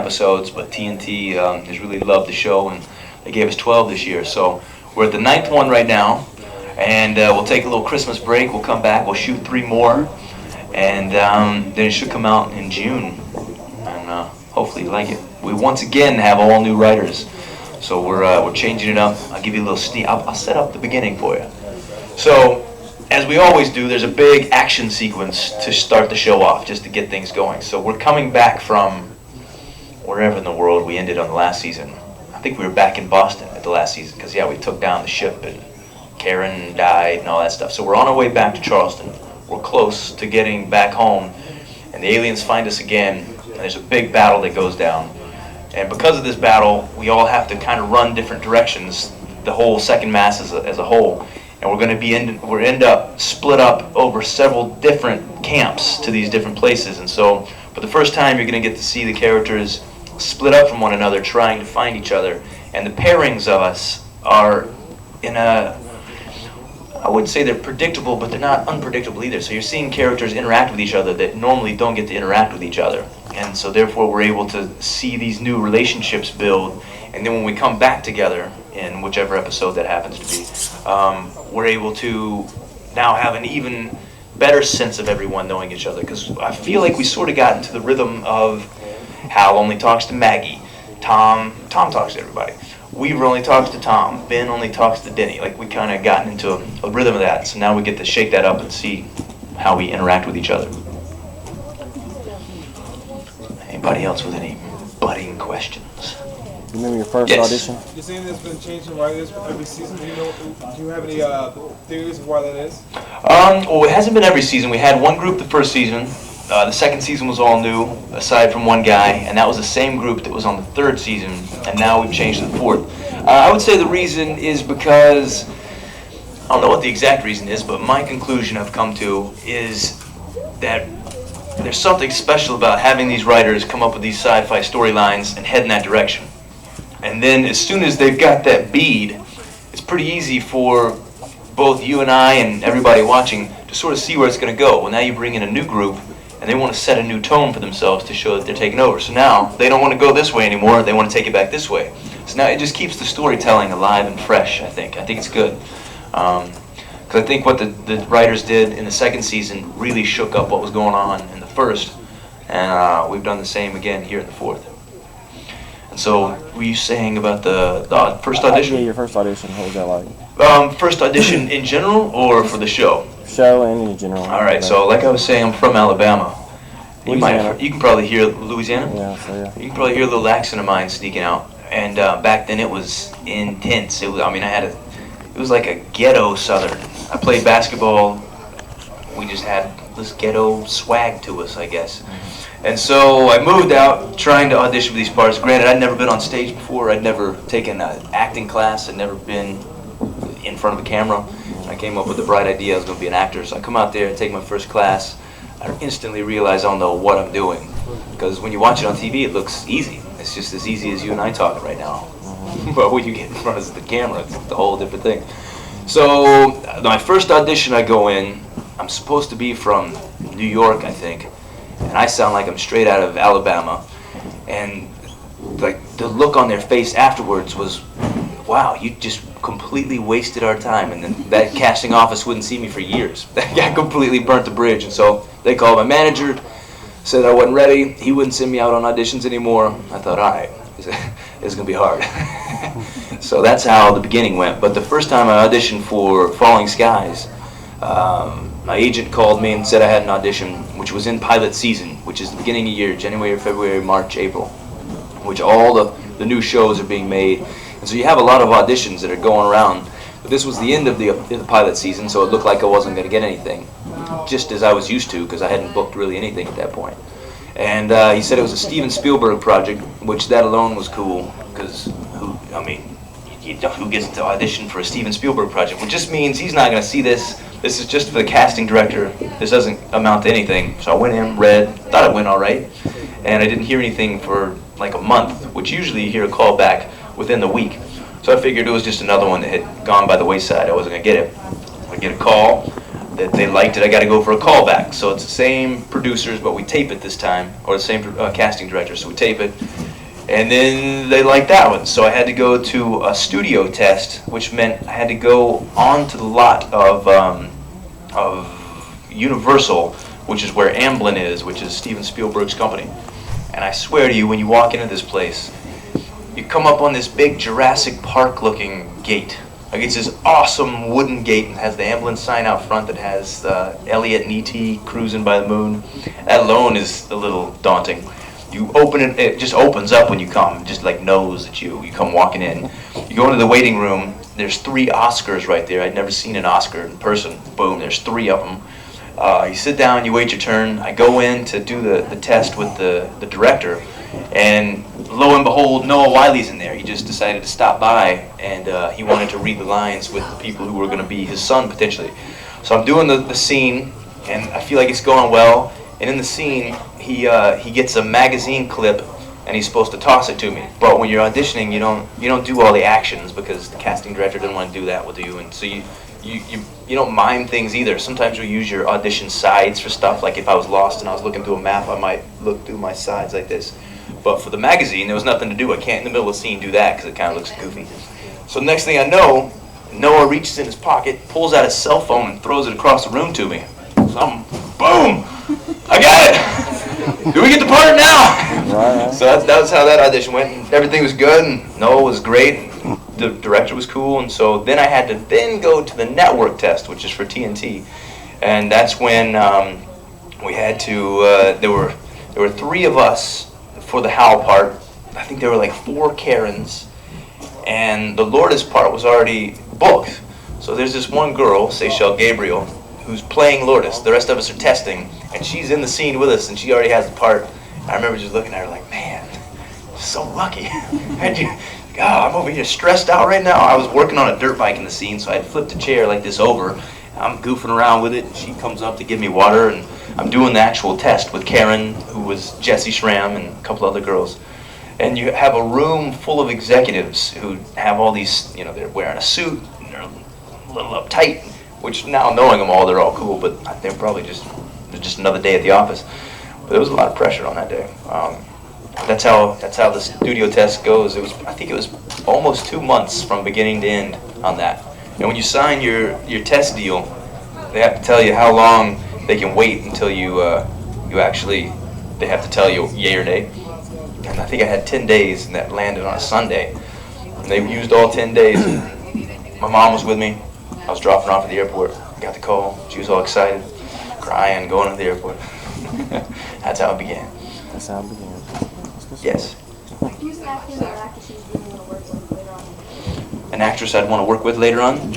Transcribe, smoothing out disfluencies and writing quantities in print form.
episodes, but TNT has really loved the show, and they gave us 12 this year. So we're at the 9th one right now, and we'll take a little Christmas break. We'll come back. We'll shoot 3 more, and then it should come out in June, and hopefully you like it. We once again have all new writers, so we're changing it up. I'll give you a little sneak. I'll set up the beginning for you. So, as we always do, there's a big action sequence to start the show off, just to get things going. So we're coming back from wherever in the world we ended on the last season. I think we were back in Boston at the last season, because we took down the ship and Karen died and all that stuff. So we're on our way back to Charleston. We're close to getting back home, and the aliens find us again, and there's a big battle that goes down. And because of this battle, we all have to kind of run different directions, the whole second mass as a whole. And we're going to end up split up over several different camps to these different places. And so, for the first time, you're going to get to see the characters split up from one another, trying to find each other. And the pairings of us are I would say they're predictable, but they're not unpredictable either. So you're seeing characters interact with each other that normally don't get to interact with each other. And so therefore we're able to see these new relationships build. And then when we come back together, in whichever episode that happens to be, we're able to now have an even better sense of everyone knowing each other. Because I feel like we sort of got into the rhythm of Hal only talks to Maggie, Tom talks to everybody. Weaver only talks to Tom, Ben only talks to Denny. Like, we kind of gotten into a rhythm of that. So now we get to shake that up and see how we interact with each other. Anybody else with any budding questions? You remember your first audition? You're saying there's been changing writers every season. Do you have any theories of why that is? Well, it hasn't been every season. We had one group the first season. The second season was all new, aside from one guy, and that was the same group that was on the third season, and now we've changed to the fourth. I would say the reason is because, I don't know what the exact reason is, but my conclusion I've come to is that there's something special about having these writers come up with these sci-fi storylines and head in that direction. And then as soon as they've got that bead, it's pretty easy for both you and I and everybody watching to sort of see where it's going to go. Well, now you bring in a new group, and they want to set a new tone for themselves to show that they're taking over. So now they don't want to go this way anymore, they want to take it back this way. So now it just keeps the storytelling alive and fresh, I think. I think it's good. Because I think what the writers did in the second season really shook up what was going on in the first, and we've done the same again here in the fourth. And so, were you saying about the first audition? Yeah, your first audition, what was that like? First audition in general, or for the show? Show and in general. All right, so like I was saying, I'm from Alabama. You can probably hear Louisiana? Yeah. You can probably hear a little accent of mine sneaking out. And back then it was intense. It was like a ghetto Southern. I played basketball. We just had this ghetto swag to us, I guess. And so I moved out trying to audition for these parts. Granted, I'd never been on stage before. I'd never taken an acting class. I'd never been in front of the camera. I came up with the bright idea I was going to be an actor. So I come out there and take my first class. I instantly realize I don't know what I'm doing. Because when you watch it on TV, it looks easy. It's just as easy as you and I talking right now. But when you get in front of the camera, it's a whole different thing. So my first audition, I go in. I'm supposed to be from New York, I think. And I sound like I'm straight out of Alabama. And like the look on their face afterwards was, wow, you just completely wasted our time. And then that casting office wouldn't see me for years. I completely burnt the bridge. And so they called my manager, said I wasn't ready. He wouldn't send me out on auditions anymore. I thought, all right, it's going to be hard. So that's how the beginning went. But the first time I auditioned for Falling Skies, my agent called me and said I had an audition, which was in pilot season, which is the beginning of the year, January, February, March, April, which all the new shows are being made. And so you have a lot of auditions that are going around. But this was the end of the pilot season, so it looked like I wasn't going to get anything, just as I was used to, because I hadn't booked really anything at that point. And he said it was a Steven Spielberg project, which that alone was cool, because who gets to audition for a Steven Spielberg project? Which just means he's not going to see this. This is just for the casting director. This doesn't amount to anything. So I went in, read, thought it went all right, and I didn't hear anything for like a month, which usually you hear a call back within the week. So I figured it was just another one that had gone by the wayside. I wasn't going to get it. I get a call that they liked it. I got to go for a callback. So it's the same producers, but we tape it this time, or the same casting director. So we tape it, And then they liked that one, so I had to go to a studio test, which meant I had to go onto the lot of Universal, which is where Amblin is, which is Steven Spielberg's company. And I swear to you, when you walk into this place, you come up on this big Jurassic Park looking gate. Like, it's this awesome wooden gate and has the Amblin sign out front that has Elliot and E.T. cruising by the moon. That alone is a little daunting. You open it, it just opens up when you come, just like knows that you come walking in. You go into the waiting room, there's 3 Oscars right there. I'd never seen an Oscar in person. Boom, there's 3 of them. You sit down, you wait your turn. I go in to do the test with the director, and lo and behold, Noah Wiley's in there. He just decided to stop by, and he wanted to read the lines with the people who were going to be his son, potentially. So I'm doing the scene, and I feel like it's going well. And in the scene, he gets a magazine clip, and he's supposed to toss it to me. But when you're auditioning, you don't do all the actions because the casting director doesn't want to do that with you, and so you don't mime things either. Sometimes you'll use your audition sides for stuff. Like if I was lost and I was looking through a map, I might look through my sides like this. But for the magazine, there was nothing to do. I can't in the middle of the scene do that because it kind of looks goofy. So next thing I know, Noah reaches in his pocket, pulls out his cell phone, and throws it across the room to me. So I'm, boom! I got it! Do we get the part now? Right. So that was how that audition went. And everything was good, and Noah was great. The director was cool, and so then I had to then go to the network test, which is for TNT, and that's when we had to. There were 3 of us for the Hal part. I think there were like 4 Karens, and the Lourdes part was already booked. So there's this one girl, Seychelle Gabriel, who's playing Lourdes. The rest of us are testing, and she's in the scene with us, and she already has the part. I remember just looking at her like, man, so lucky. God, I'm over here stressed out right now. I was working on a dirt bike in the scene, so I had flipped a chair like this over. I'm goofing around with it, and she comes up to give me water, and I'm doing the actual test with Karen, who was Jessie Schramm, and a couple other girls. And you have a room full of executives who have all these, they're wearing a suit, and they're a little uptight, which now knowing them all, they're all cool, but they're probably just another day at the office. But there was a lot of pressure on that day. That's how the studio test goes. I think it was almost 2 months from beginning to end on that. And when you sign your test deal, they have to tell you how long they can wait until they have to tell you yay or nay. And I think I had 10 days, and that landed on a Sunday. And they used all 10 days. My mom was with me. I was dropping off at the airport. I got the call. She was all excited, crying, going to the airport. That's how it began. That's how it began. Yes. Who's an actor or actress you really want to work with later on? An actress I'd want to work with later on?